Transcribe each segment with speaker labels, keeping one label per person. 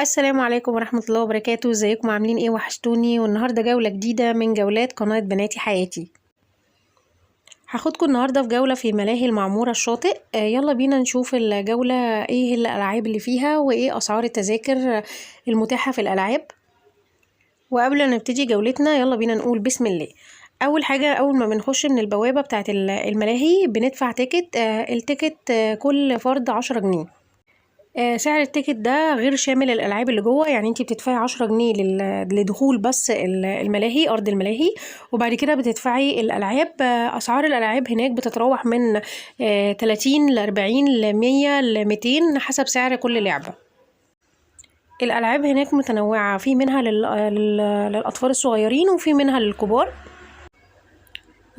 Speaker 1: السلام عليكم ورحمة الله وبركاته. ازيكم عاملين ايه؟ وحشتوني. والنهاردة جولة جديدة من جولات قناة بناتي حياتي. هاخدكم النهاردة في جولة في ملاهي المعمورة الشاطئ. يلا بينا نشوف الجولة ايه الألعاب اللي فيها وايه أسعار التذاكر المتاحة في الألعاب. وقبل ما نبتدي جولتنا يلا بينا نقول بسم الله. أول حاجة، أول ما بنخش من البوابة بتاعة الملاهي بندفع تيكت. التيكت كل فرد 10 جنيه. سعر التيكت ده غير شامل الألعاب اللي جوه، يعني انتي بتدفعي 10 جنيه لدخول بس الملاهي، أرض الملاهي، وبعد كده بتدفعي الألعاب. أسعار الألعاب هناك بتتراوح من 30 ل40 ل100 ل200 حسب سعر كل لعبة. الألعاب هناك متنوعة، في منها للأطفال الصغيرين وفي منها للكبار.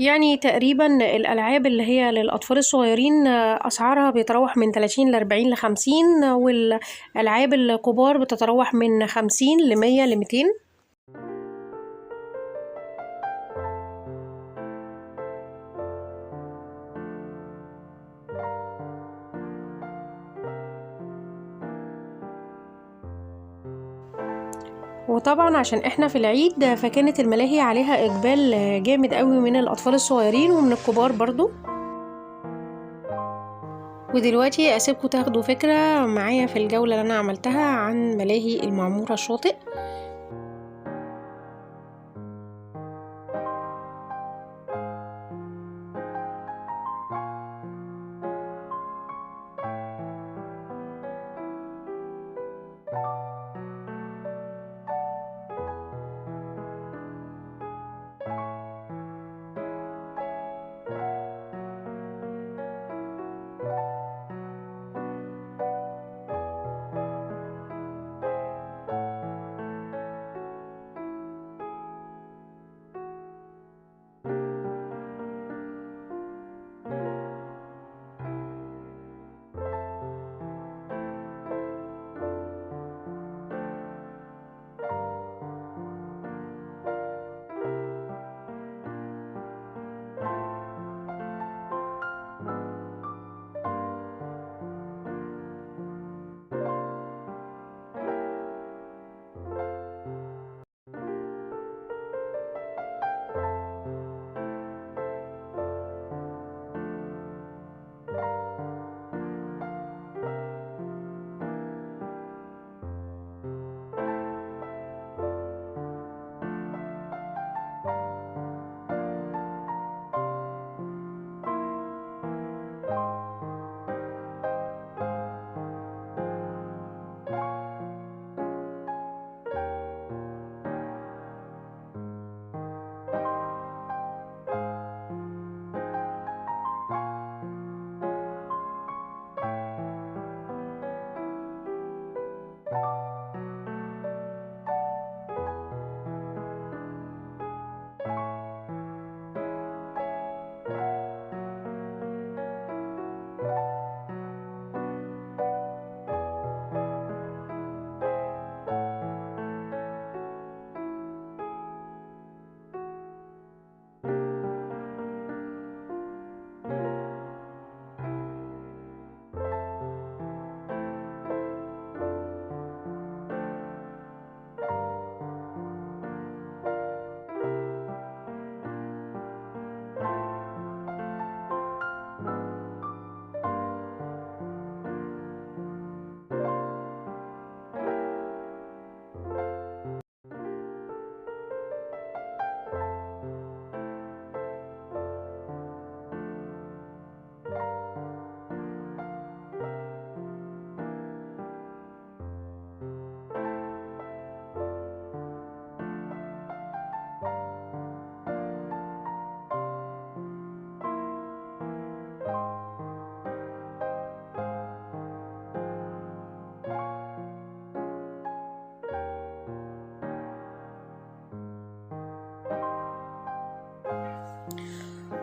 Speaker 1: يعني تقريبا الألعاب اللي هي للأطفال الصغيرين أسعارها بيتراوح من 30 ل40 ل50، والألعاب الكبار بتتراوح من 50 ل100 ل200. وطبعا عشان احنا في العيد فكانت الملاهي عليها إقبال جامد قوي من الأطفال الصغيرين ومن الكبار برضو. ودلوقتي أسيبكم تاخدوا فكرة معايا في الجولة اللي أنا عملتها عن ملاهي المعمورة الشاطئ.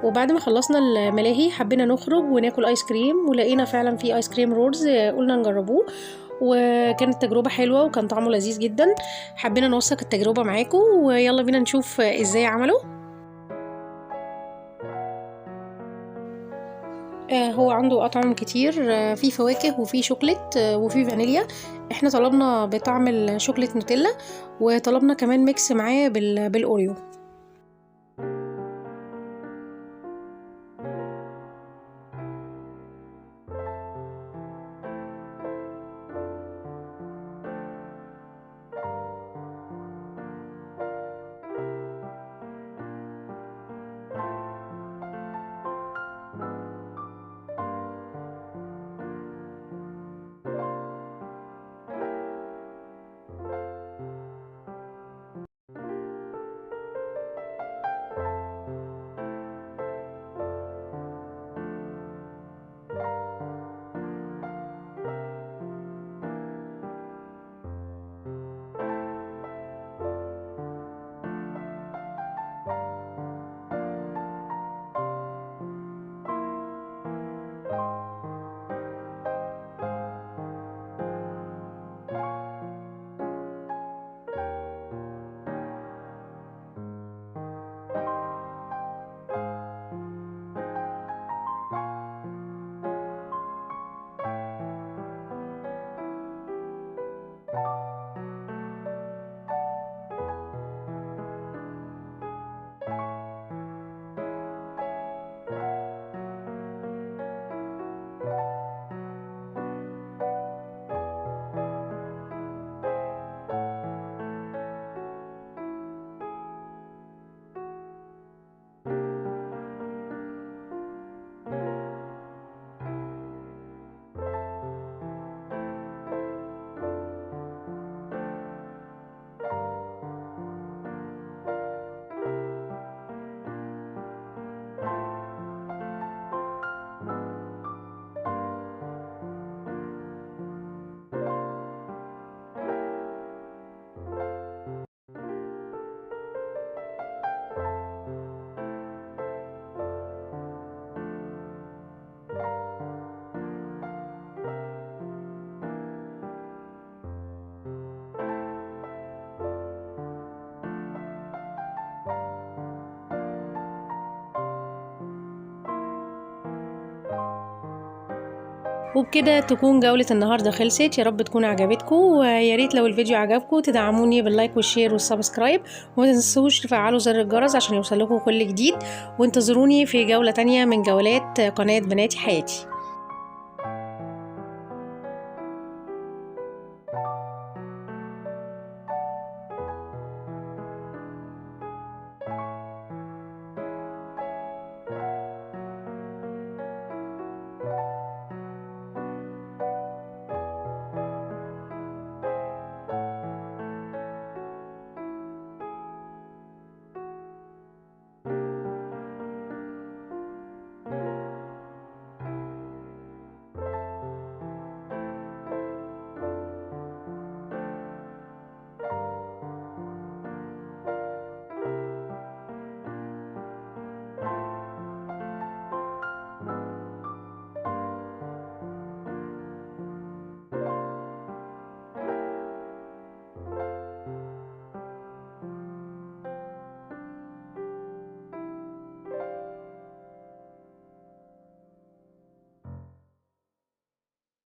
Speaker 1: وبعد ما خلصنا الملاهي حبينا نخرج وناكل ايس كريم، ولقينا فعلا في ايس كريم رولز، قلنا نجربوه وكانت تجربة حلوة وكان طعمه لذيذ جدا. حبينا نوثق التجربة معاكم ويلا بينا نشوف ازاي عملوا. هو عنده اطعم كتير، في فواكه وفي شوكليت وفي فانيليا. احنا طلبنا بطعم الشوكليت نوتيلا، وطلبنا كمان ميكس معاه بالاوريو. وبكده تكون جولة النهاردة خلصت. يا رب تكون عجبتكم، ويا ريت لو الفيديو عجبكم تدعموني باللايك والشير والسبسكرايب، وما تنسوش تفعلوا زر الجرس عشان يوصلكم كل جديد. وانتظروني في جولة تانية من جولات قناة بناتي حياتي.